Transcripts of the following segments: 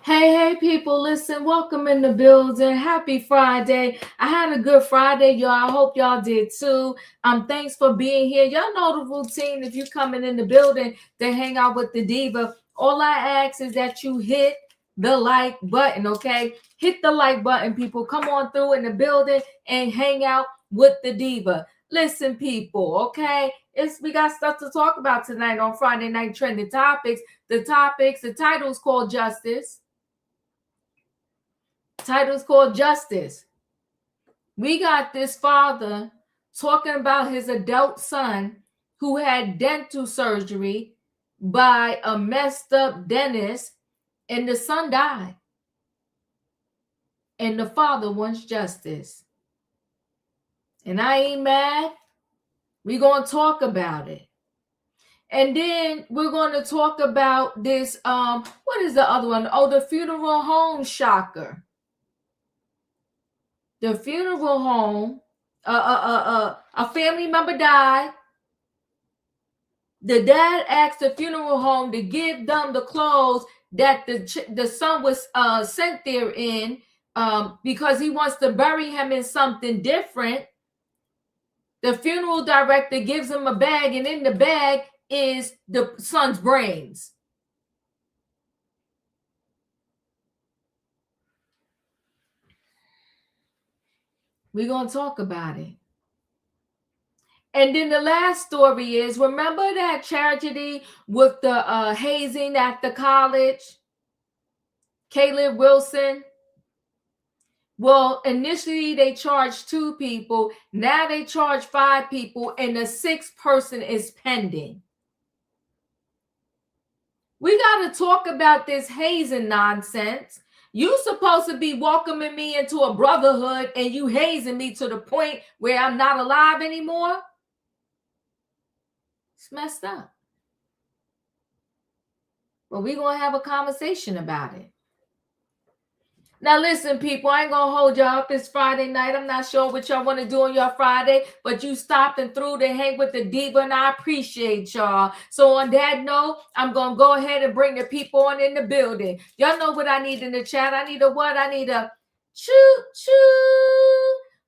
Hey, people, listen, welcome in the building. Happy Friday. I had a good Friday, y'all. I hope y'all did too. Thanks for being here. Y'all know the routine. If you're coming in the building to hang out with the diva, all I ask is that you hit the like button, okay? Hit the like button, people. Come on through in the building and hang out with the diva. Listen, people, okay? We got stuff to talk about tonight on Friday Night Trending Topics. The title's called Justice. Title's called Justice. We got this father talking about his adult son who had dental surgery by a messed up dentist, and the son died. And the father wants justice. And I ain't mad. We're going to talk about it. And then we're going to talk about this, what is the other one? Oh, the funeral home shocker. The funeral home, a family member died. The dad asked the funeral home to give them the clothes that the son was sent there in because he wants to bury him in something different. The funeral director gives him a bag, and in the bag is the son's brains. We're going to talk about it. And then the last story is, remember that tragedy with the hazing at the college? Caleb Wilson? Well, initially they charged 2 people. Now they charge 5 people, and the 6th person is pending. We got to talk about this hazing nonsense. You supposed to be welcoming me into a brotherhood, and you hazing me to the point where I'm not alive anymore? It's messed up. But we're going to have a conversation about it. Now, listen, people, I ain't going to hold y'all up. It's Friday night. I'm not sure what y'all want to do on your Friday, but you stopped and through to hang with the diva, and I appreciate y'all. So on that note, I'm going to go ahead and bring the people on in the building. Y'all know what I need in the chat. I need a what? I need a choo-choo.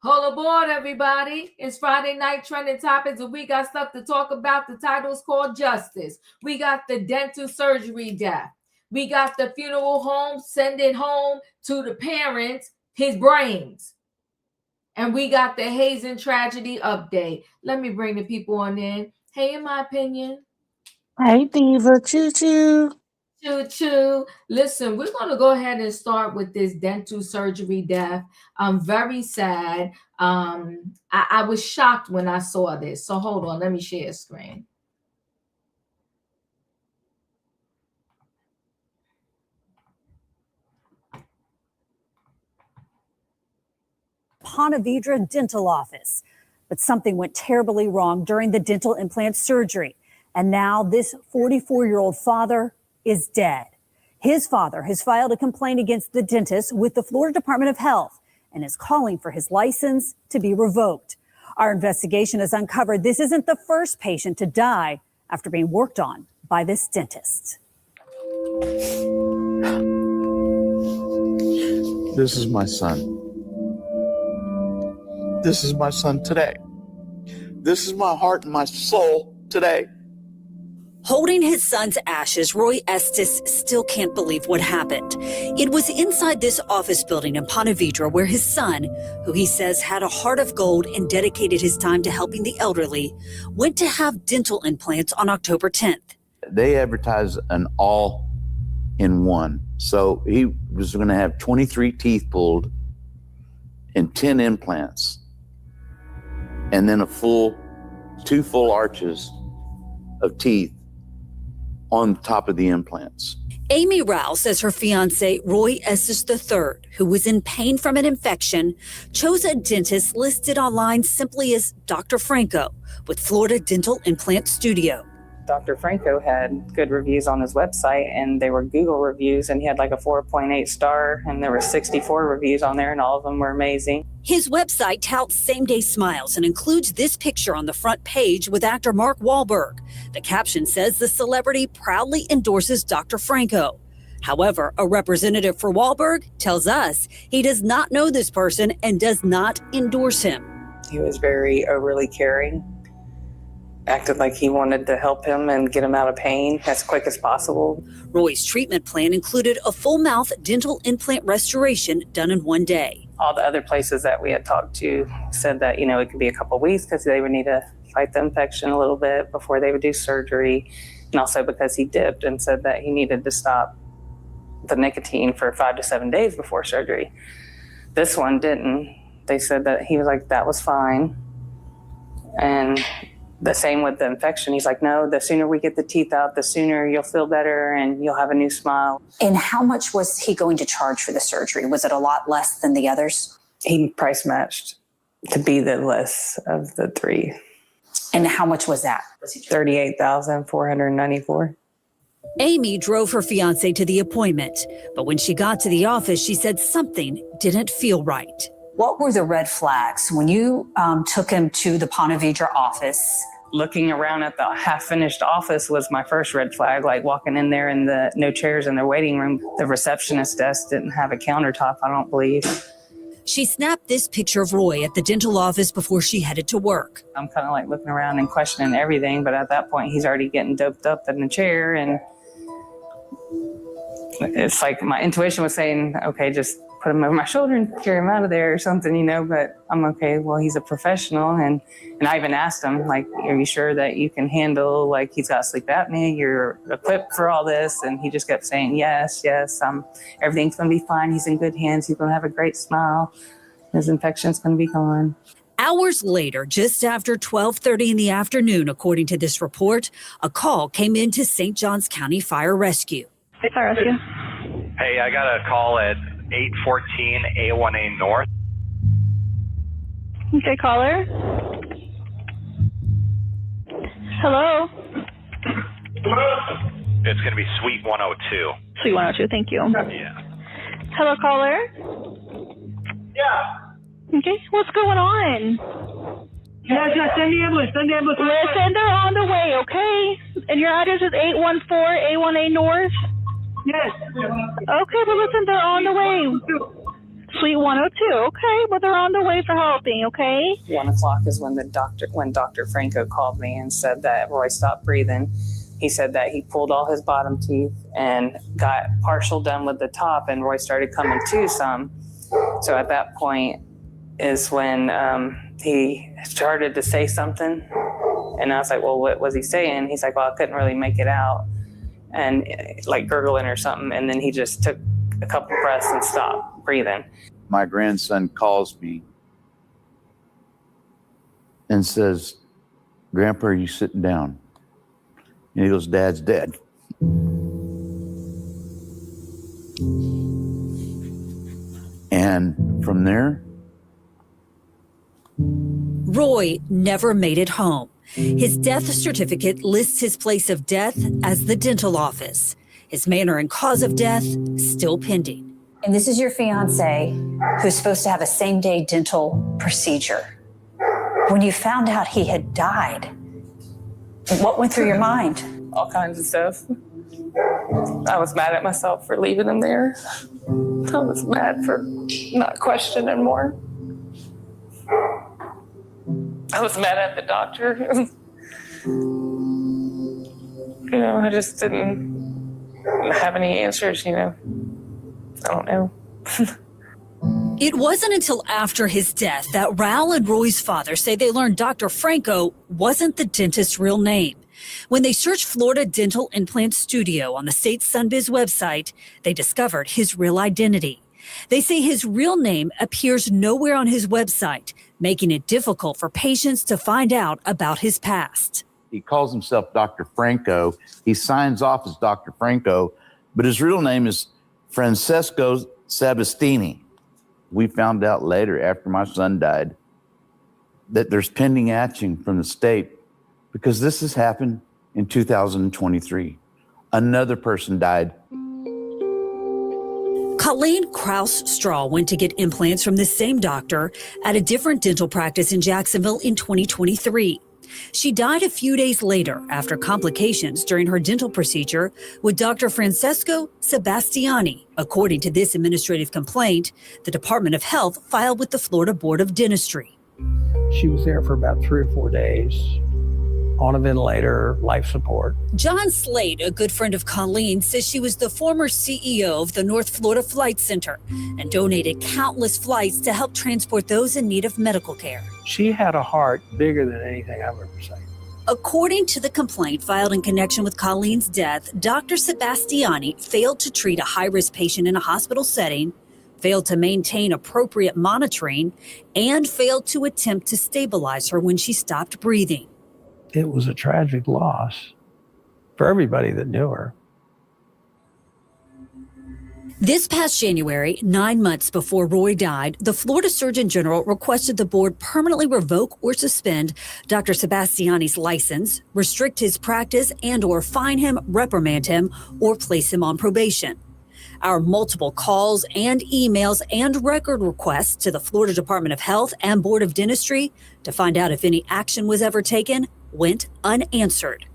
Hold aboard, everybody. It's Friday Night Trending Topics, and we got stuff to talk about. The title's called Justice. We got the dental surgery death. We got the funeral home sending home to the parents his brains. And we got the hazing tragedy update. Let me bring the people on in. Hey, in my opinion. Hey, diva. Choo-choo. Choo-choo. Listen, we're going to go ahead and start with this dental surgery death. I'm very sad. I was shocked when I saw this. So hold on. Let me share a screen. Ponte Vedra dental office. But something went terribly wrong during the dental implant surgery. And now this 44-year-old father is dead. His father has filed a complaint against the dentist with the Florida Department of Health and is calling for his license to be revoked. Our investigation has uncovered this isn't the first patient to die after being worked on by this dentist. This is my son. This is my son today. This is my heart and my soul today. Holding his son's ashes, Roy Estes still can't believe what happened. It was inside this office building in Ponte Vedra where his son, who he says had a heart of gold and dedicated his time to helping the elderly, went to have dental implants on October 10th. They advertised an all-in-one. So he was going to have 23 teeth pulled and 10 implants, and then 2 full arches of teeth on top of the implants. Amy Rao says her fiancé, Roy Estes III, who was in pain from an infection, chose a dentist listed online simply as Dr. Franco with Florida Dental Implant Studio. Dr. Franco had good reviews on his website, and they were Google reviews, and he had like a 4.8 star, and there were 64 reviews on there, and all of them were amazing. His website touts same-day smiles and includes this picture on the front page with actor Mark Wahlberg. The caption says the celebrity proudly endorses Dr. Franco. However, a representative for Wahlberg tells us he does not know this person and does not endorse him. He was very overly caring, acted like he wanted to help him and get him out of pain as quick as possible. Roy's treatment plan included a full mouth dental implant restoration done in one day. All the other places that we had talked to said that, it could be a couple of weeks because they would need to fight the infection a little bit before they would do surgery. And also because he dipped and said that he needed to stop the nicotine for 5 to 7 days before surgery. This one didn't. They said that he was like, that was fine. And the same with the infection. He's like, no, the sooner we get the teeth out, the sooner you'll feel better and you'll have a new smile. And how much was he going to charge for the surgery? Was it a lot less than the others? He price matched to be the less of the three. And how much was that? $38,494. Amy drove her fiancé to the appointment, but when she got to the office, she said something didn't feel right. What were the red flags when you took him to the Ponte Vedra office? Looking around at the half-finished office was my first red flag, like walking in there and the no chairs in their waiting room. The receptionist desk didn't have a countertop, I don't believe. She snapped this picture of Roy at the dental office before she headed to work. I'm kind of like looking around and questioning everything, but at that point, he's already getting doped up in the chair, and it's like my intuition was saying, okay, just put him over my shoulder and carry him out of there or something, but I'm okay. Well, he's a professional. And I even asked him, like, are you sure that you can handle, like, he's got sleep apnea, you're equipped for all this? And he just kept saying, yes, everything's going to be fine. He's in good hands. He's going to have a great smile. His infection's going to be gone. Hours later, just after 12:30 in the afternoon, according to this report, a call came into St. Johns County Fire Rescue. Hey, Fire Rescue. Hey, I got a call at 814 A1A North. Okay, caller. Hello. It's going to be Suite 102. Suite 102, thank you. Yeah. Hello, caller. Yeah. Okay, what's going on? Yeah, send the ambulance. Listen, they're on the way, okay? And your address is 814 A1A North? Yes. Okay, but listen, they're on the way. Suite 102, okay? But they're on the way for helping, okay? 1 o'clock is when Dr. Franco called me and said that Roy stopped breathing. He said that he pulled all his bottom teeth and got partial done with the top, and Roy started coming to some. So at that point is when he started to say something. And I was like, well, what was he saying? He's like, well, I couldn't really make it out. And like gurgling or something. And then he just took a couple breaths and stopped breathing. My grandson calls me and says, Grandpa, are you sitting down? And he goes, Dad's dead. And from there, Roy never made it home. His death certificate lists his place of death as the dental office. His manner and cause of death still pending. And this is your fiance who's supposed to have a same-day dental procedure. When you found out he had died, what went through your mind? All kinds of stuff. I was mad at myself for leaving him there. I was mad for not questioning more. I was mad at the doctor. I just didn't have any answers, I don't know. It wasn't until after his death that Raul and Roy's father say they learned Dr. Franco wasn't the dentist's real name. When they searched Florida Dental Implant Studio on the state's Sunbiz website, they discovered his real identity. They say his real name appears nowhere on his website, making it difficult for patients to find out about his past. he calls himself Dr. Franco. He signs off as Dr. Franco, but his real name is Francesco Sabastini. We found out later, after my son died, that there's pending action from the state because this has happened in 2023. Another person died. Colleen Kraus-Straw went to get implants from the same doctor at a different dental practice in Jacksonville in 2023. She died a few days later after complications during her dental procedure with Dr. Francesco Sebastiani. According to this administrative complaint, the Department of Health filed with the Florida Board of Dentistry. She was there for about 3 or 4 days on a ventilator, life support. John Slade, a good friend of Colleen, says she was the former CEO of the North Florida Flight Center and donated countless flights to help transport those in need of medical care. She had a heart bigger than anything I've ever seen. According to the complaint filed in connection with Colleen's death, Dr. Sebastiani failed to treat a high-risk patient in a hospital setting, failed to maintain appropriate monitoring, and failed to attempt to stabilize her when she stopped breathing. It was a tragic loss for everybody that knew her. This past January, 9 months before Roy died, the Florida Surgeon General requested the board permanently revoke or suspend Dr. Sebastiani's license, restrict his practice, and or fine him, reprimand him, or place him on probation. Our multiple calls and emails and record requests to the Florida Department of Health and Board of Dentistry to find out if any action was ever taken went unanswered.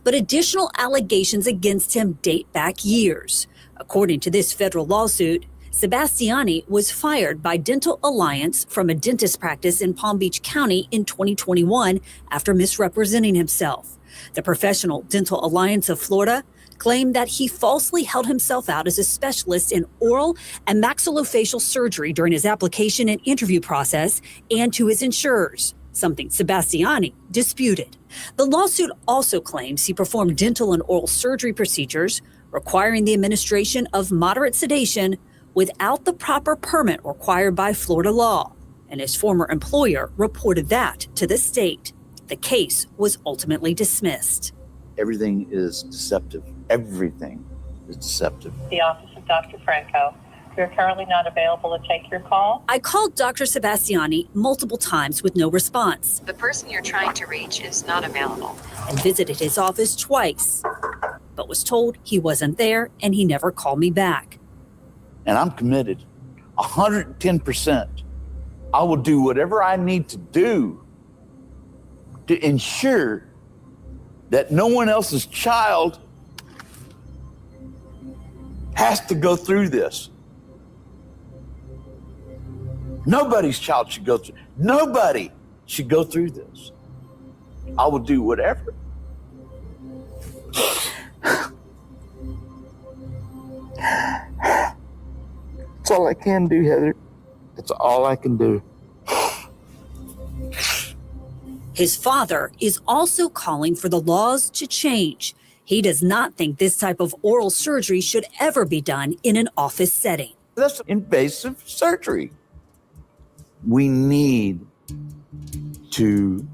But additional allegations against him date back years. According to this federal lawsuit, Sebastiani was fired by Dental Alliance from a dentist practice in Palm Beach County in 2021 after misrepresenting himself. The Professional Dental Alliance of Florida claimed that he falsely held himself out as a specialist in oral and maxillofacial surgery during his application and interview process and to his insurers, something Sebastiani disputed. The lawsuit also claims he performed dental and oral surgery procedures requiring the administration of moderate sedation without the proper permit required by Florida law, and his former employer reported that to the state. The case was ultimately dismissed. Everything is deceptive. Everything is deceptive. The office of Dr. Franco. We are currently not available to take your call. I called Dr. Sebastiani multiple times with no response. The person you're trying to reach is not available. And visited his office twice, but was told he wasn't there and he never called me back. And I'm committed 110%. I will do whatever I need to do to ensure that no one else's child has to go through this. Nobody's child should go through. Nobody should go through this. I will do whatever. That's all I can do, Heather. That's all I can do. His father is also calling for the laws to change. He does not think this type of oral surgery should ever be done in an office setting. That's invasive surgery. We need to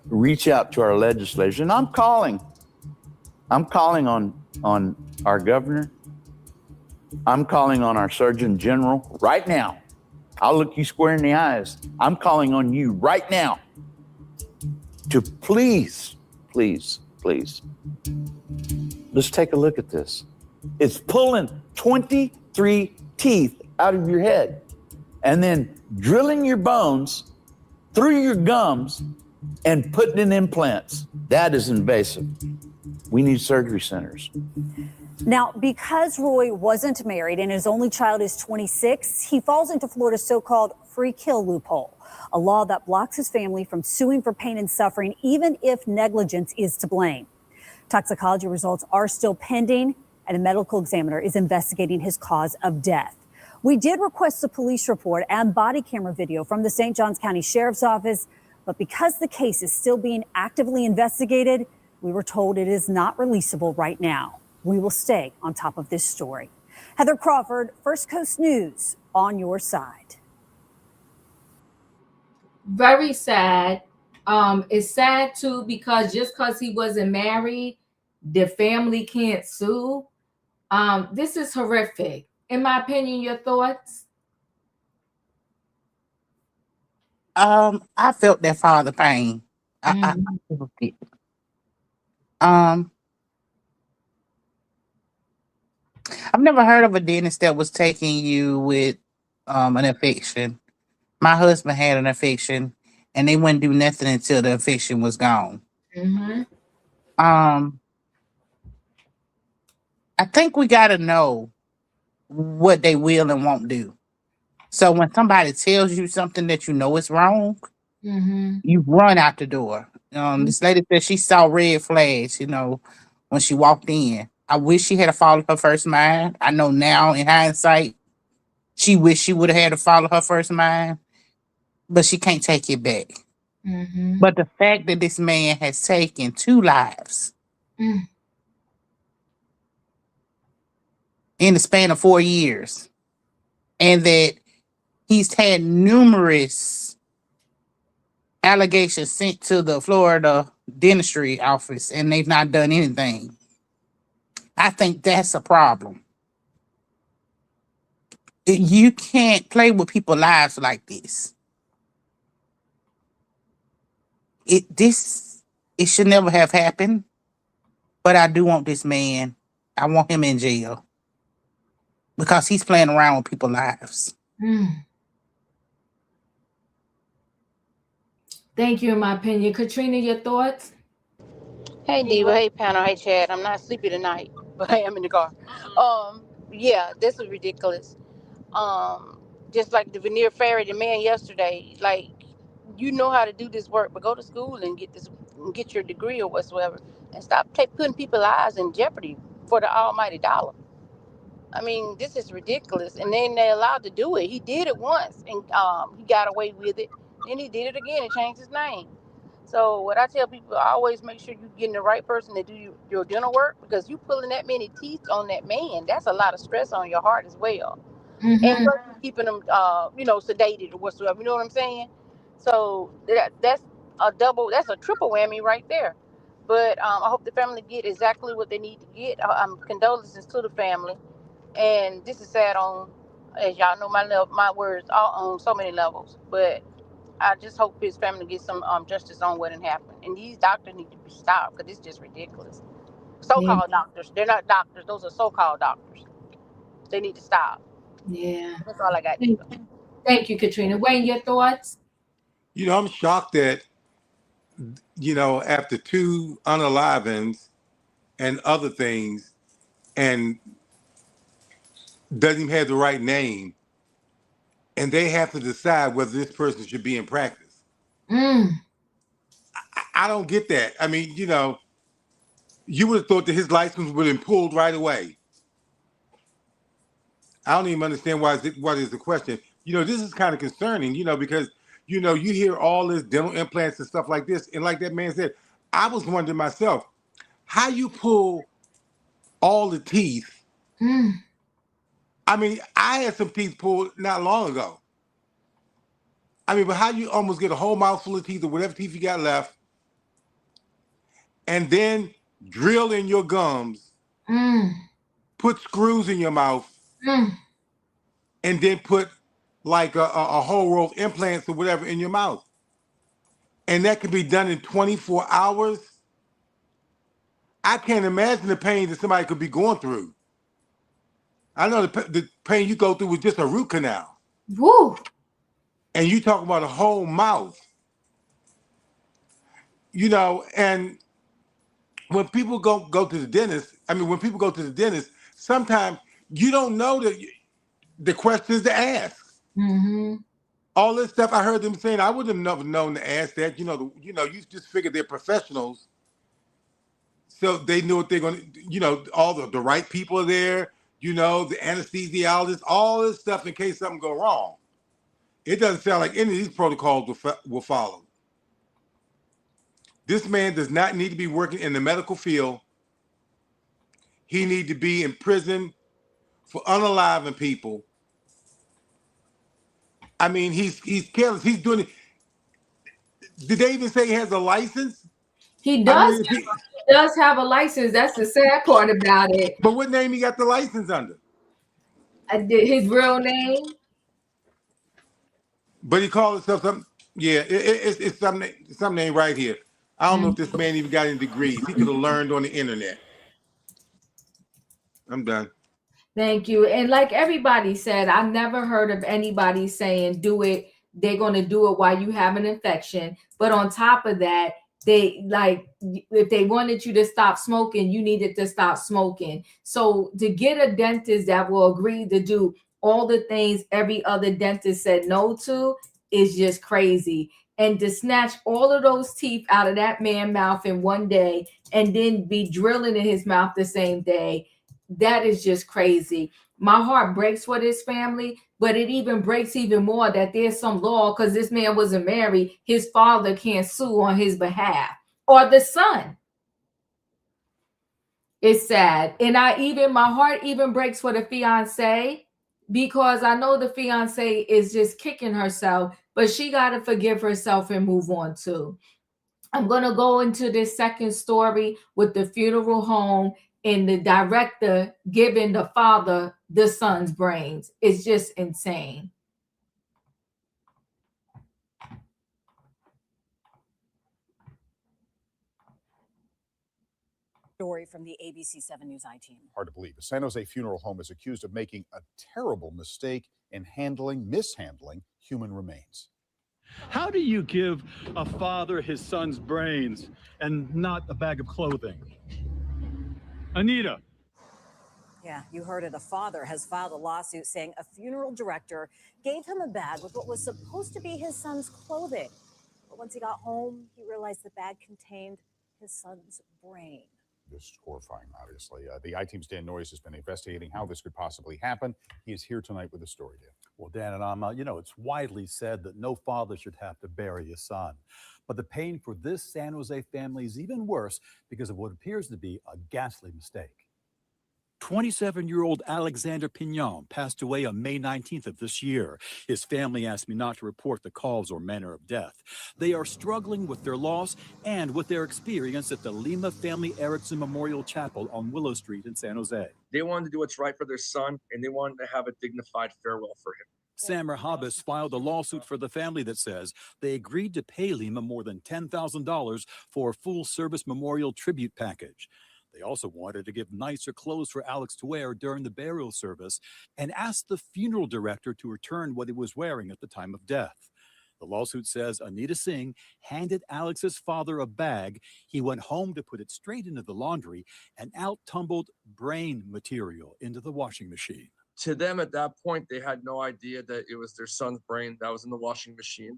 reach out to our legislators, and I'm calling on our governor. I'm calling on our Surgeon General right now. I'll look you square in the eyes. I'm calling on you right now to please, please, please, let's take a look at this. It's pulling 23 teeth out of your head and then drilling your bones through your gums and putting in implants. That is invasive. We need surgery centers. Now, because Roy wasn't married and his only child is 26, he falls into Florida's so-called free kill loophole, a law that blocks his family from suing for pain and suffering, even if negligence is to blame. Toxicology results are still pending, and a medical examiner is investigating his cause of death. We did request a police report and body camera video from the St. Johns County Sheriff's Office, but because the case is still being actively investigated, we were told it is not releasable right now. We will stay on top of this story. Heather Crawford, First Coast News, on your side. Very sad. It's sad too because just because he wasn't married, the family can't sue. This is horrific. In my opinion, your thoughts? I felt that father pain. I felt it. Um, I've never heard of a dentist that was taking you with an infection. My husband had an infection, and they wouldn't do nothing until the infection was gone. Mm-hmm. Um, I think we got to know what they will and won't do. So when somebody tells you something that you know is wrong, Mm-hmm. you run out the door. This lady said she saw red flags, when she walked in. I wish she had followed her first mind. I know now in hindsight, she wished she would have had to follow her first mind, but she can't take it back. Mm-hmm. But the fact that this man has taken 2 lives Mm. in the span of 4 years, and that he's had numerous allegations sent to the Florida dentistry office and they've not done anything. I think that's a problem. You can't play with people's lives like this. It should never have happened. But I do want this man. I want him in jail because he's playing around with people's lives. Mm. Thank you. In my opinion, Katrina, your thoughts? Hey Diva, hey panel, hey Chad. I'm not sleepy tonight, but I am in the car. Yeah, this is ridiculous. Just like the veneer fairy, the man yesterday, like you know how to do this work, but go to school and get your degree or whatsoever, and stop putting people's lives in jeopardy for the almighty dollar. I mean, this is ridiculous, and then they're allowed to do it. He did it once, and he got away with it. Then he did it again and changed his name. So what I tell people, always make sure you're getting the right person to do your dental work, because you pulling that many teeth on that man, that's a lot of stress on your heart as well. Mm-hmm. And plus you're keeping them, sedated or whatsoever. You know what I'm saying? So that's a triple whammy right there. But I hope the family get exactly what they need to get. Condolences to the family. And this is sad on, as y'all know, my words are on so many levels. But I just hope his family gets some justice on what had happened. And these doctors need to be stopped because it's just ridiculous. So-called doctors, they're not doctors. Those are so-called doctors. They need to stop. Yeah. That's all I got. Thank you, Katrina. Wayne, your thoughts? I'm shocked that, after 2 unalivings and other things, and doesn't even have the right name, and they have to decide whether this person should be in practice. I don't get that. I mean, you would have thought that his license would have been pulled right away. I don't even understand what is the question. This is kind of concerning, because, you hear all this dental implants and stuff like this. And like that man said, I was wondering myself, how you pull all the teeth. I mean, I had some teeth pulled not long ago. I mean, but how you almost get a whole mouthful of teeth or whatever teeth you got left, and then drill in your gums, put screws in your mouth, and then put like a whole row of implants or whatever in your mouth. And that can be done in 24 hours. I can't imagine the pain that somebody could be going through. I know the pain you go through with just a root canal. Woo! And you talk about a whole mouth. And when people go to the dentist, when people go to the dentist, sometimes you don't know the questions to ask. Mm-hmm. All this stuff I heard them saying, I would have never known to ask that. You just figure they're professionals. So they know what they're going to, all the right people are there, the anesthesiologist, all this stuff in case something go wrong. It doesn't sound like any of these protocols will follow. This man does not need to be working in the medical field. He needs to be in prison for unaliving people. I mean, he's careless. He's doing it. Did they even say he has a license? He does. He does have a license. That's the sad part about it. But what name he got the license under? His real name. But he called himself something. Yeah, it's some name right here. I don't know if this man even got any degrees. He could have learned on the internet. I'm done. Thank you. And like everybody said, I never heard of anybody saying do it. They're going to do it while you have an infection. But on top of that, they like if they wanted you to stop smoking, you needed to stop smoking. So to get a dentist that will agree to do all the things every other dentist said no to is just crazy. And to snatch all of those teeth out of that man's mouth in one day and then be drilling in his mouth the same day, that is just crazy. My heart breaks for this family, but it even breaks even more that there's some law because this man wasn't married. His father can't sue on his behalf or the son. It's sad. And my heart even breaks for the fiance because I know the fiance is just kicking herself, but she got to forgive herself and move on too. I'm going to go into this second story with the funeral home and the director giving the father the son's brains. It's just insane. Story from the ABC 7 News I-Team. Hard to believe. A San Jose funeral home is accused of making a terrible mistake in mishandling human remains. How do you give a father his son's brains and not a bag of clothing? Anita. Yeah, you heard it. A father has filed a lawsuit saying a funeral director gave him a bag with what was supposed to be his son's clothing. But once he got home, he realized the bag contained his son's brain. This is horrifying, obviously. The I-Team's Dan Noyes has been investigating how this could possibly happen. He is here tonight with the story, Dan. Well, Dan and Alma, it's widely said that no father should have to bury his son. But the pain for this San Jose family is even worse because of what appears to be a ghastly mistake. 27-year-old Alexander Pignon passed away on May 19th of this year. His family asked me not to report the cause or manner of death. They are struggling with their loss and with their experience at the Lima Family Erickson Memorial Chapel on Willow Street in San Jose. They wanted to do what's right for their son, and they wanted to have a dignified farewell for him. Sammer Habas filed a lawsuit for the family that says they agreed to pay Lima more than $10,000 for a full-service memorial tribute package. They also wanted to give nicer clothes for Alex to wear during the burial service and asked the funeral director to return what he was wearing at the time of death. The lawsuit says Anita Singh handed Alex's father a bag. He went home to put it straight into the laundry and out tumbled brain material into the washing machine. To them at that point, they had no idea that it was their son's brain that was in the washing machine.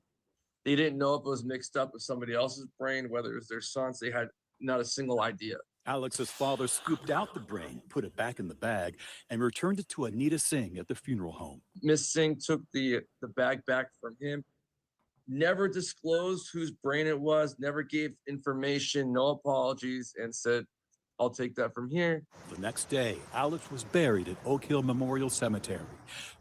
They didn't know if it was mixed up with somebody else's brain, whether it was their son's. They had not a single idea. Alex's father scooped out the brain, put it back in the bag, and returned it to Anita Singh at the funeral home. Miss Singh took the bag back from him, never disclosed whose brain it was, never gave information, no apologies, and said, I'll take that from here. The next day, Alex was buried at Oak Hill Memorial Cemetery.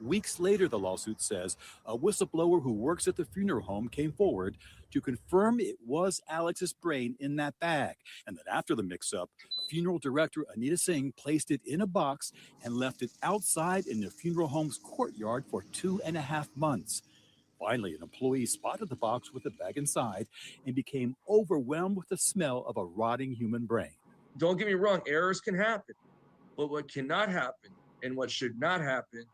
Weeks later, the lawsuit says, a whistleblower who works at the funeral home came forward to confirm it was Alex's brain in that bag, and that after the mix-up, funeral director Anita Singh placed it in a box and left it outside in the funeral home's courtyard for 2.5 months. Finally, an employee spotted the box with the bag inside and became overwhelmed with the smell of a rotting human brain. Don't get me wrong, errors can happen, but what cannot happen and what should not happen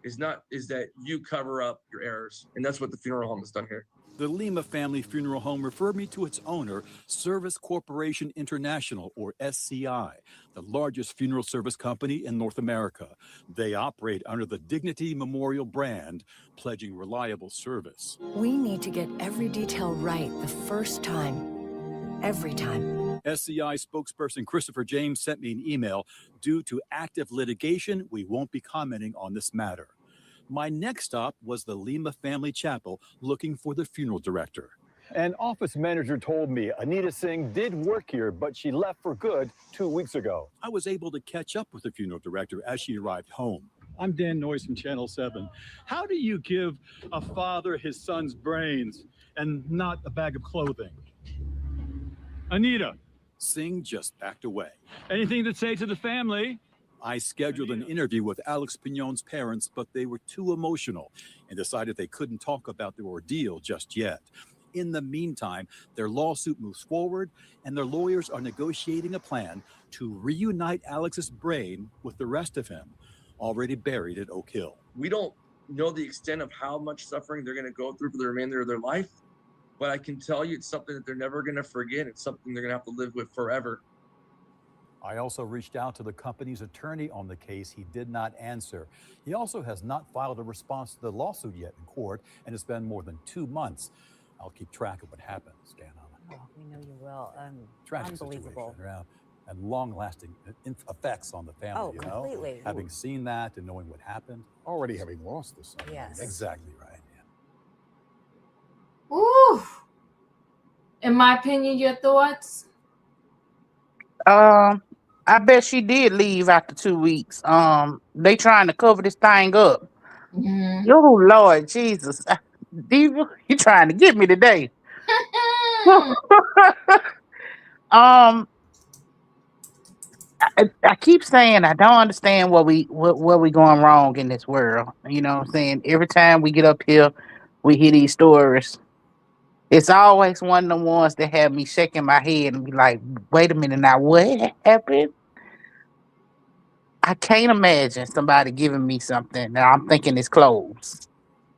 is that you cover up your errors, and that's what the funeral home has done here. The Lima Family Funeral Home referred me to its owner, Service Corporation International, or SCI, the largest funeral service company in North America. They operate under the Dignity Memorial brand, pledging reliable service. We need to get every detail right the first time, every time. SCI spokesperson Christopher James sent me an email. Due to active litigation, we won't be commenting on this matter. My next stop was the Lima Family Chapel, looking for the funeral director. An office manager told me Anita Singh did work here, but she left for good 2 weeks ago. I was able to catch up with the funeral director as she arrived home. I'm Dan Noyes from Channel 7. How do you give a father his son's brains and not a bag of clothing. Anita. Singh just backed away. Anything to say to the family? I scheduled an interview with Alex Pignon's parents, but they were too emotional and decided they couldn't talk about their ordeal just yet. In the meantime, their lawsuit moves forward, and their lawyers are negotiating a plan to reunite Alex's brain with the rest of him, already buried at Oak Hill. We don't know the extent of how much suffering they're going to go through for the remainder of their life, but I can tell you it's something that they're never going to forget. It's something they're going to have to live with forever. I also reached out to the company's attorney on the case. He did not answer. He also has not filed a response to the lawsuit yet in court, and it's been more than 2 months. I'll keep track of what happens, Dan. Oh, we know you will. Tragic Unbelievable. situation, and long-lasting effects on the family. Oh, completely. Having seen that and knowing what happened. Already having lost this son. Yes. Exactly right. Ooh. In my opinion, your thoughts? I bet she did leave after 2 weeks. They trying to cover this thing up. Mm-hmm. Oh Lord Jesus, Diva, you trying to get me today? I keep saying I don't understand what we going wrong in this world. You know what I'm saying? Every time we get up here, we hear these stories. It's always one of the ones that have me shaking my head and be like, wait a minute now, what happened? I can't imagine somebody giving me something that I'm thinking is clothes.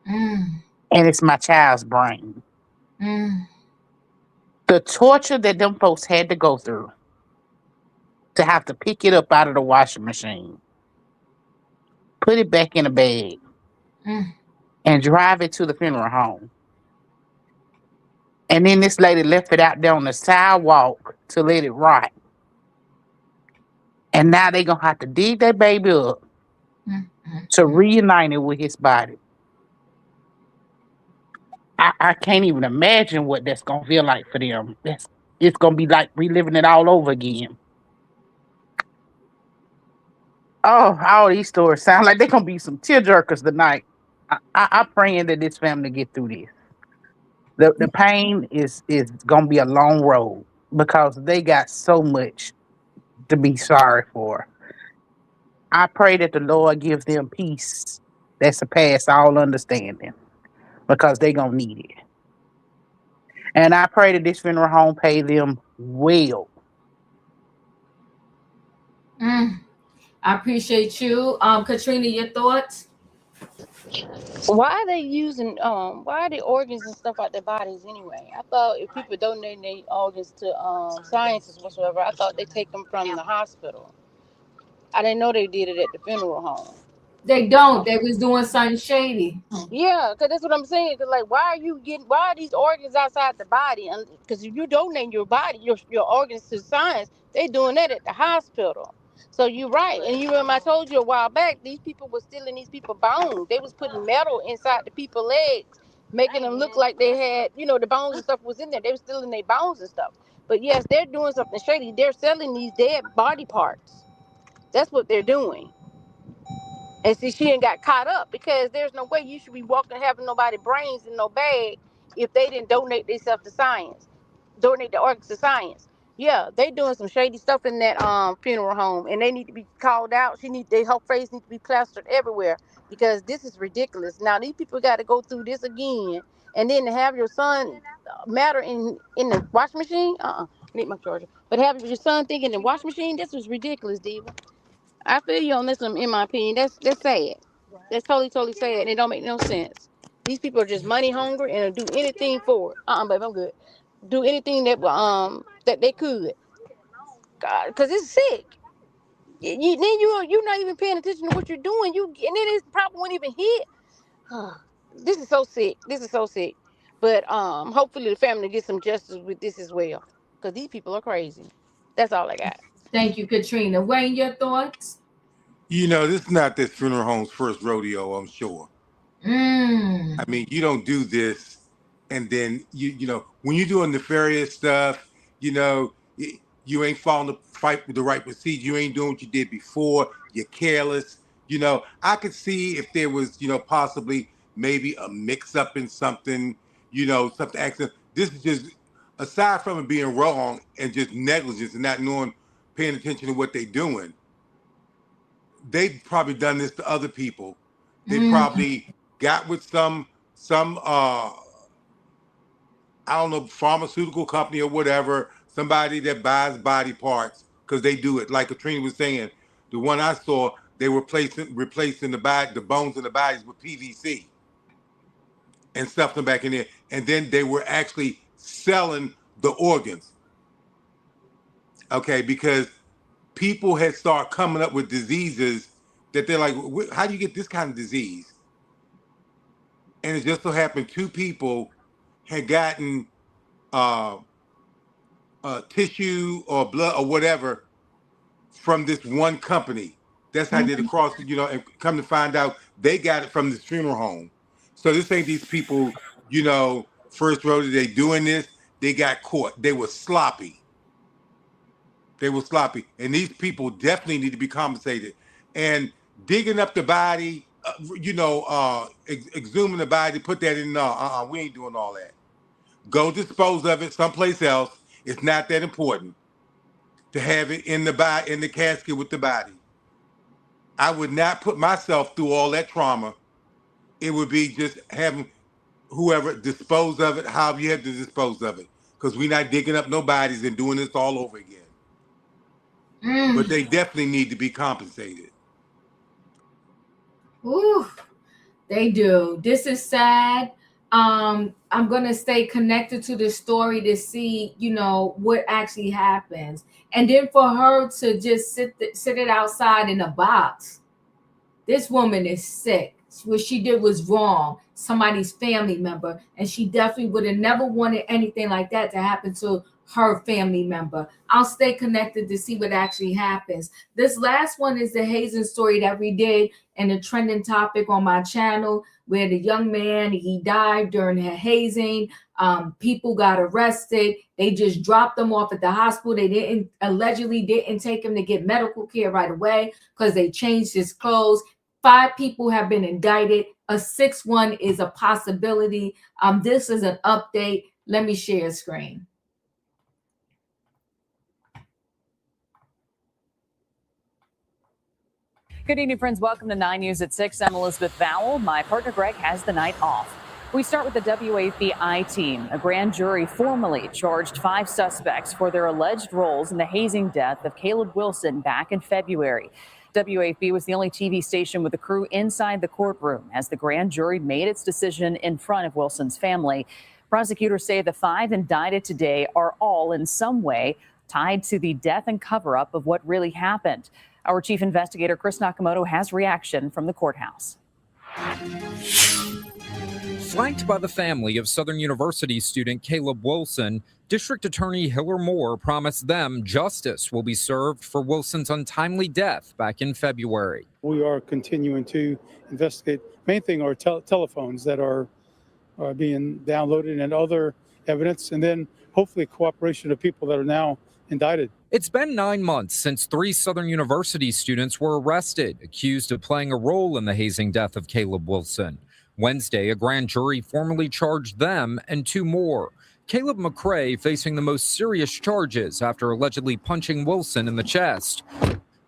Mm. And it's my child's brain. Mm. The torture that them folks had to go through to have to pick it up out of the washing machine, put it back in a bag, and drive it to the funeral home. And then this lady left it out there on the sidewalk to let it rot. And now they're going to have to dig that baby up to reunite it with his body. I can't even imagine what that's going to feel like for them. It's going to be like reliving it all over again. Oh, all these stories sound like they're going to be some tearjerkers tonight. I'm praying that this family get through this. The pain is going to be a long road because they got so much to be sorry for. I pray that the Lord gives them peace that surpasses all understanding because they're going to need it. And I pray that this funeral home pay them well. I appreciate you. Katrina, your thoughts? Why are they using why are the organs and stuff out their bodies anyway? I thought if people donate their organs to scientists whatsoever, I thought they take them from the hospital. I didn't know they did it at the funeral home. They don't. They was doing something shady. Yeah, because that's what I'm saying. Cause like, why are these organs outside the body? Because if you donate your body, your organs to science, they doing that at the hospital. So you're right. And you remember I told you a while back, these people were stealing these people's bones. They was putting metal inside the people's legs, making them look like they had, the bones and stuff was in there. They were stealing their bones and stuff. But yes, they're doing something shady. They're selling these dead body parts. That's what they're doing. And see, she ain't got caught up because there's no way you should be walking having nobody brains in no bag if they didn't donate themselves to science, donate the organs to science. Yeah, they doing some shady stuff in that funeral home, and they need to be called out. Her face need to be plastered everywhere because this is ridiculous. Now these people got to go through this again, and then to have your son matter in the washing machine. Need my charger, but have your son thinking the washing machine. This was ridiculous, Diva. I feel you on this one, in my opinion. That's sad. That's totally sad, and it don't make no sense. These people are just money hungry and will do anything for it. Babe, I'm good. Do anything that they could. God, because it's sick. You're not even paying attention to what you're doing. And then this probably won't even hit. This is so sick. But hopefully the family gets some justice with this as well, because these people are crazy. That's all I got. Thank you, Katrina. Wayne, your thoughts? This is not this funeral home's first rodeo, I'm sure. I mean, you don't do this, and then when you're doing nefarious stuff, you ain't following the fight with the right procedure. You ain't doing what you did before. You're careless. I could see if there was, possibly maybe a mix-up in something, something accident. This is just, aside from it being wrong and just negligence and not paying attention to what they're doing, they've probably done this to other people. They probably got with some I don't know, pharmaceutical company or whatever, somebody that buys body parts, because they do it. Like Katrina was saying, the one I saw, they were replacing the bones in the bodies with PVC and stuffed them back in there. And then they were actually selling the organs. Okay, because people had started coming up with diseases that they're like, how do you get this kind of disease? And it just so happened 2 people had gotten tissue or blood or whatever from this one company. That's how they did across, and come to find out they got it from this funeral home. So this ain't these people, first row that they doing this, they got caught. They were sloppy. And these people definitely need to be compensated. And digging up the body, exhuming the body, put that in, we ain't doing all that. Go dispose of it someplace else. It's not that important to have it in the casket with the body. I would not put myself through all that trauma. It would be just having whoever dispose of it, however you have to dispose of it. Because we're not digging up no bodies and doing this all over again. But they definitely need to be compensated. Ooh, they do. This is sad. I'm gonna stay connected to the story to see, what actually happens. And then for her to just sit it outside in a box. This woman is sick. What she did was wrong. Somebody's family member, and she definitely would have never wanted anything like that to happen to her family member. I'll stay connected to see what actually happens. This last one is the Hazing story that we did and a trending topic on my channel, where the young man, he died during hazing. People got arrested. They just dropped them off at the hospital. They allegedly didn't take him to get medical care right away because they changed his clothes. 5 people have been indicted. A 6th one is a possibility. This is an update. Let me share a screen. Good evening, friends. Welcome to 9 News at 6. I'm Elizabeth Vowell. My partner Greg has the night off. We start with the WAFB team. A grand jury formally charged 5 suspects for their alleged roles in the hazing death of Caleb Wilson back in February. WAFB was the only TV station with a crew inside the courtroom as the grand jury made its decision in front of Wilson's family. Prosecutors say the 5 indicted today are all in some way tied to the death and cover-up of what really happened. Our chief investigator, Chris Nakamoto, has reaction from the courthouse. Flanked by the family of Southern University student Caleb Wilson, District Attorney Hiller Moore promised them justice will be served for Wilson's untimely death back in February. We are continuing to investigate. Main thing are telephones that are being downloaded and other evidence, and then hopefully cooperation of people that are now indicted. It's been 9 months since 3 Southern University students were arrested, accused of playing a role in the hazing death of Caleb Wilson. Wednesday, a grand jury formally charged them and 2 more. Caleb McCrae facing the most serious charges after allegedly punching Wilson in the chest.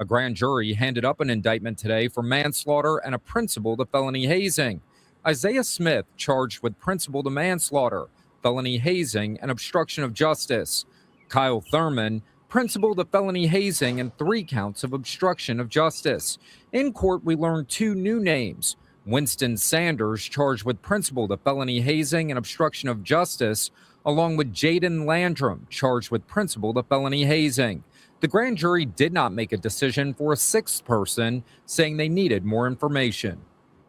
A grand jury handed up an indictment today for manslaughter and a principal to felony hazing. Isaiah Smith charged with principal to manslaughter, felony hazing, and obstruction of justice. Kyle Thurman, principal to felony hazing and 3 counts of obstruction of justice. In court, we learned 2 new names. Winston Sanders, charged with principal to felony hazing and obstruction of justice, along with Jaden Landrum, charged with principal to felony hazing. The grand jury did not make a decision for a 6th person, saying they needed more information.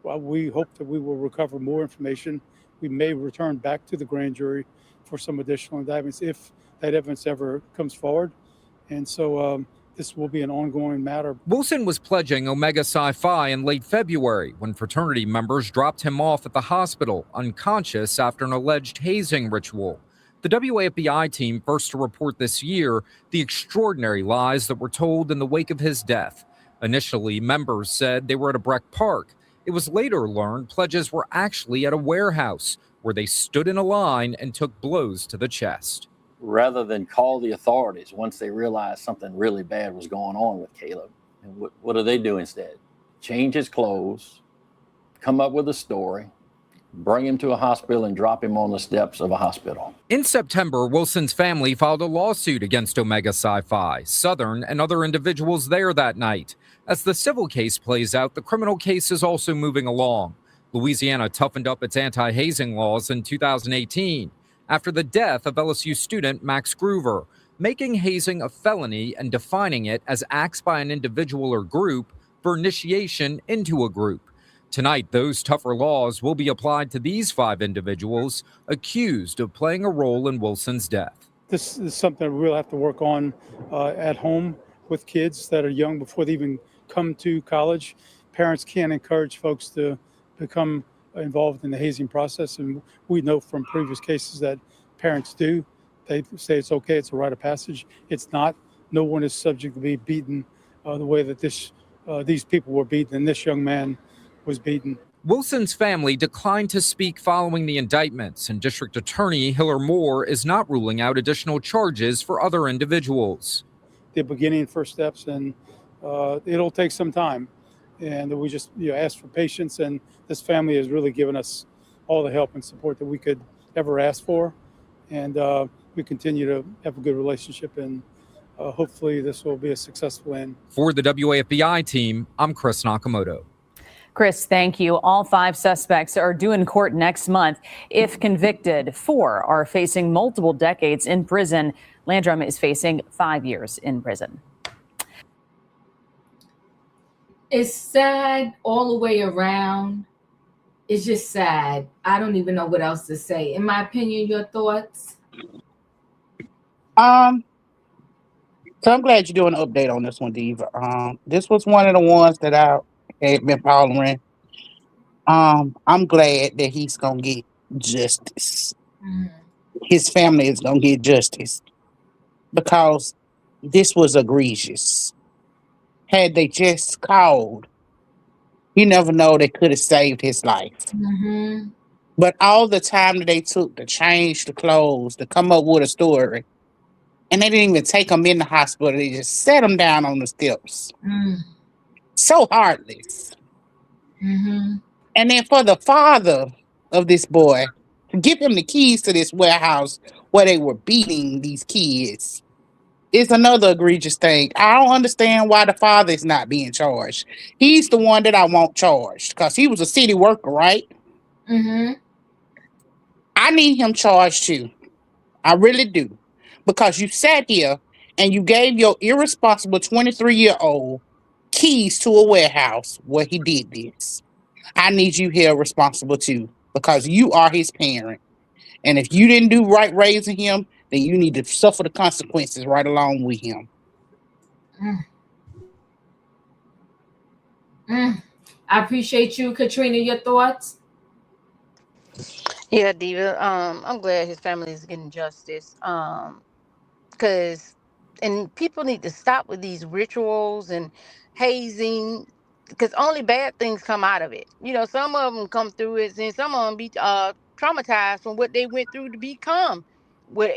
Well, we hope that we will recover more information. We may return back to the grand jury for some additional indictments if that evidence ever comes forward. And so this will be an ongoing matter. Wilson was pledging Omega Psi Phi in late February when fraternity members dropped him off at the hospital, unconscious after an alleged hazing ritual. The WAFB team first to report this year the extraordinary lies that were told in the wake of his death. Initially, members said they were at a Breck Park. It was later learned pledges were actually at a warehouse, where they stood in a line and took blows to the chest. Rather than call the authorities once they realized something really bad was going on with Caleb, and what do they do instead? Change his clothes, come up with a story, bring him to a hospital, and drop him on the steps of a hospital. In September, Wilson's family filed a lawsuit against Omega Sci-Fi, Southern, and other individuals there that night. As the civil case plays out, the criminal case is also moving along. Louisiana toughened up its anti-hazing laws in 2018 after the death of LSU student Max Groover, making hazing a felony and defining it as acts by an individual or group for initiation into a group. Tonight, those tougher laws will be applied to these 5 individuals accused of playing a role in Wilson's death. This is something we'll have to work on at home with kids that are young before they even come to college. Parents can encourage folks to become involved in the hazing process, and we know from previous cases that parents do. They say it's okay, it's a rite of passage. It's not. No one is subject to be beaten the way that these people were beaten, and this young man was beaten. Wilson's family declined to speak following the indictments, and District Attorney Hiller Moore is not ruling out additional charges for other individuals. The beginning first steps, and it'll take some time. And we just ask for patience, and this family has really given us all the help and support that we could ever ask for. And we continue to have a good relationship, and hopefully this will be a successful end. For the WAFBI team, I'm Chris Nakamoto. Chris, thank you. All 5 suspects are due in court next month. If convicted, 4 are facing multiple decades in prison. Landrum is facing 5 years in prison. It's sad all the way around. It's just sad. I don't even know what else to say. In my opinion, your thoughts? So I'm glad you're doing an update on this one, Diva. This was one of the ones that I had been following. I'm glad that he's gonna get justice. His family is gonna get justice because this was egregious. Had they just called, you never know, they could have saved his life. But all the time that they took to change the clothes, to come up with a story, and they didn't even take him in the hospital. They just set him down on the steps. So heartless. And then for the father of this boy to give him the keys to this warehouse where they were beating these kids is another egregious thing. I don't understand why the father is not being charged. He's the one that I want charged because he was a city worker, right? I need him charged too. I really do. Because you sat here and you gave your irresponsible 23-year-old keys to a warehouse where he did this. I need you here responsible too, because you are his parent. And if you didn't do right raising him, then you need to suffer the consequences right along with him. I appreciate you, Katrina. Your thoughts? Yeah, Diva. I'm glad his family is getting justice. And people need to stop with these rituals and hazing, because only bad things come out of it. Some of them come through it, and some of them be traumatized from what they went through to become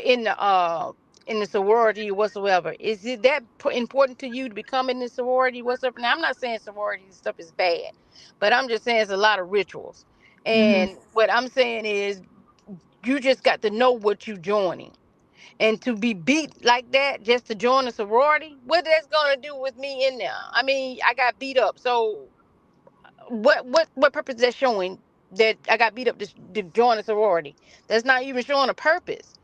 in the sorority whatsoever. Is it that important to you to become in the sorority whatsoever? Now, I'm not saying sorority stuff is bad, but I'm just saying it's a lot of rituals. And what I'm saying is you just got to know what you're joining. And to be beat like that just to join a sorority, what that's gonna do with me in there? I mean, I got beat up. So what purpose is that showing that I got beat up to join a sorority? That's not even showing a purpose.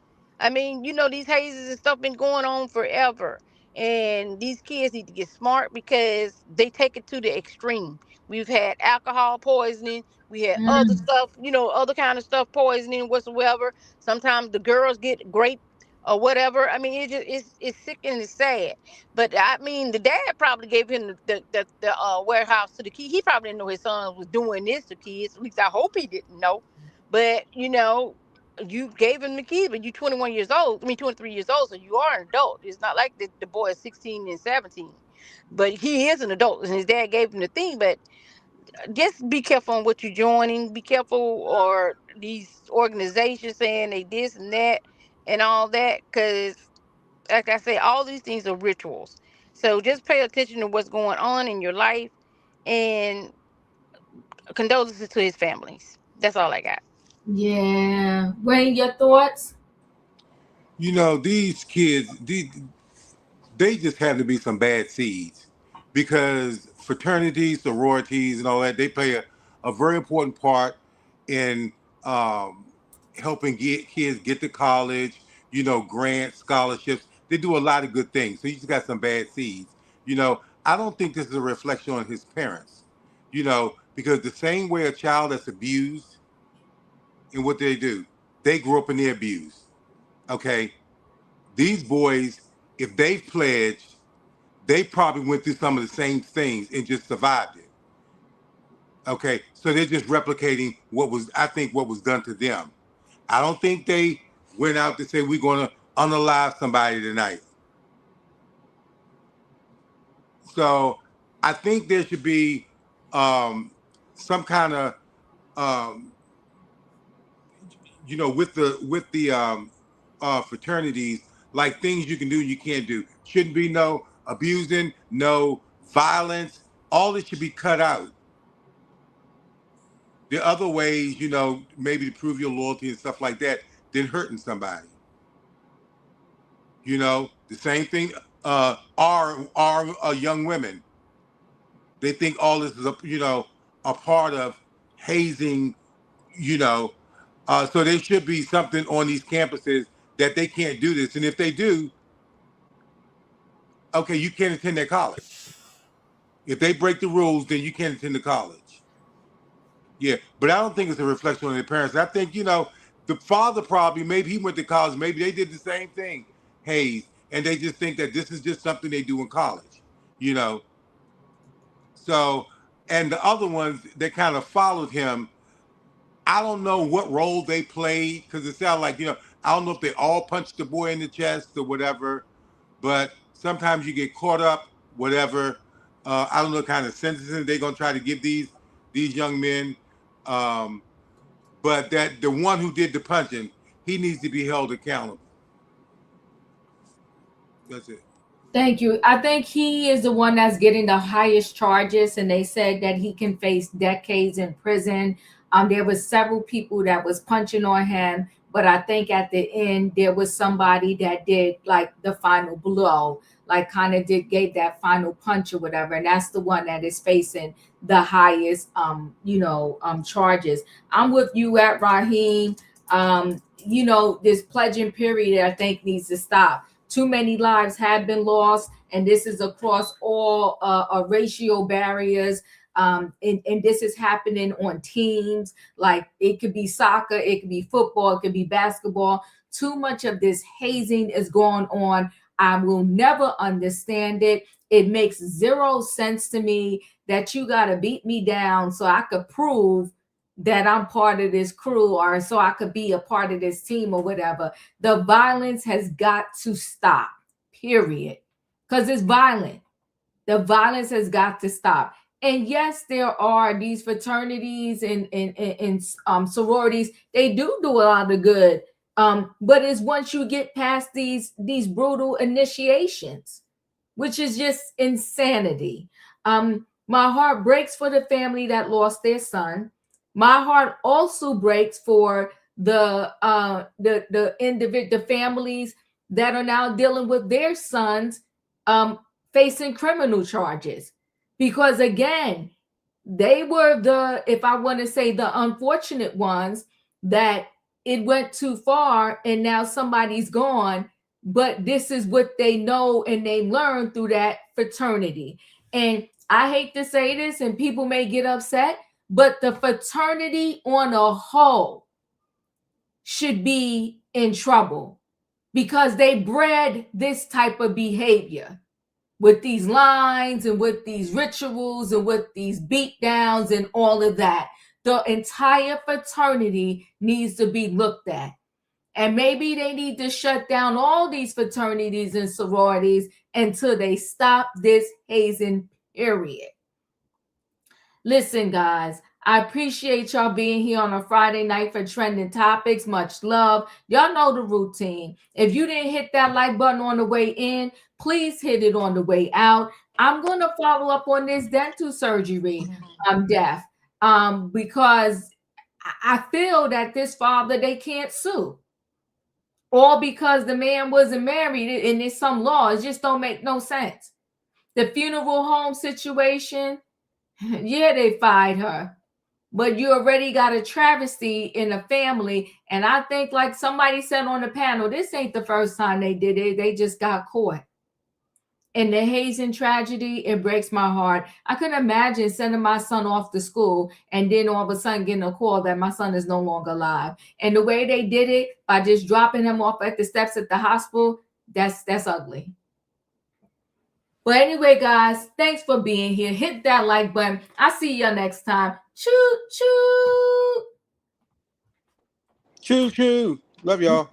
I mean, these hazes and stuff been going on forever. And these kids need to get smart because they take it to the extreme. We've had alcohol poisoning. We had other stuff, other kind of stuff poisoning whatsoever. Sometimes the girls get grape or whatever. I mean, it's sick and it's sad. But I mean, the dad probably gave him the warehouse to the kid. He probably didn't know his son was doing this to kids. At least I hope he didn't know. But you gave him the keys, but you're 21 years old. I mean, 23 years old, so you are an adult. It's not like the boy is 16 and 17, but he is an adult, and his dad gave him the thing. But just be careful on what you're joining. Be careful, or these organizations saying they this and that and all that, because like I said, all these things are rituals. So just pay attention to what's going on in your life, and condolences to his families. That's all I got. Yeah. Wayne, your thoughts? You know, these kids, they just have to be some bad seeds, because fraternities, sororities, and all that, they play a very important part in helping get kids get to college, you know, grants, scholarships. They do a lot of good things. So you just got some bad seeds. You know, I don't think this is a reflection on his parents, you know, because the same way a child that's abused, and what do, they grew up in the abuse. Okay. These boys, if they've pledged, they probably went through some of the same things and just survived it. Okay, so they're just replicating what was done to them. I don't think they went out to say we're going to unalive somebody tonight. So I think there should be some kind of you know, with the fraternities, like things you can do and you can't do. Shouldn't be no abusing, no violence. All this should be cut out. The other ways, you know, maybe to prove your loyalty and stuff like that, than hurting somebody. You know, the same thing are young women. They think all this is a part of hazing, you know. So there should be something on these campuses that they can't do this. And if they do, okay, you can't attend their college. If they break the rules, then you can't attend the college. Yeah, but I don't think it's a reflection on their parents. I think, you know, the father probably, maybe he went to college, maybe they did the same thing, Hayes, and they just think that this is just something they do in college, you know. So, and the other ones that kind of followed him, I don't know what role they played, because it sounded like, you know, I don't know if they all punched the boy in the chest or whatever, but sometimes you get caught up, whatever. I don't know what kind of sentencing they're going to try to give these young men. But that the one who did the punching, he needs to be held accountable. That's it. Thank you. I think he is the one that's getting the highest charges, and they said that he can face decades in prison. There was several people that was punching on him, but I think at the end there was somebody that did like the final blow, like kind of gave that final punch or whatever, and that's the one that is facing the highest charges. I'm with you at Raheem. You know, this pledging period I think needs to stop. Too many lives have been lost, and this is across all racial barriers. And this is happening on teams. Like it could be soccer, it could be football, it could be basketball. Too much of this hazing is going on. I will never understand it. It makes zero sense to me that you got to beat me down so I could prove that I'm part of this crew, or so I could be a part of this team or whatever. The violence has got to stop, period. Because it's violent. The violence has got to stop. And yes, there are these fraternities and sororities. They do a lot of good. But it's once you get past these brutal initiations, which is just insanity. My heart breaks for the family that lost their son. My heart also breaks for the families that are now dealing with their sons facing criminal charges, because again, they were if I want to say, the unfortunate ones that it went too far and now somebody's gone, but this is what they know and they learned through that fraternity. And I hate to say this and people may get upset, but the fraternity on a whole should be in trouble, because they bred this type of behavior with these lines and with these rituals and with these beat downs and all of that. The entire fraternity needs to be looked at. And maybe they need to shut down all these fraternities and sororities until they stop this hazing, period. Listen, guys, I appreciate y'all being here on a Friday night for Trending Topics. Much love. Y'all know the routine. If you didn't hit that like button on the way in, please hit it on the way out. I'm going to follow up on this dental surgery. I'm deaf because I feel that this father, they can't sue. All because the man wasn't married and there's some laws just don't make no sense. The funeral home situation, yeah, they fired her, but you already got a travesty in a family. And I think, like somebody said on the panel, this ain't the first time they did it. They just got caught. And the Hazing tragedy, it breaks my heart. I couldn't imagine sending my son off to school and then all of a sudden getting a call that my son is no longer alive. And the way they did it, by just dropping him off at the steps at the hospital, that's ugly. But anyway, guys, thanks for being here. Hit that like button. I'll see you next time. Choo, choo. Choo, choo. Love y'all.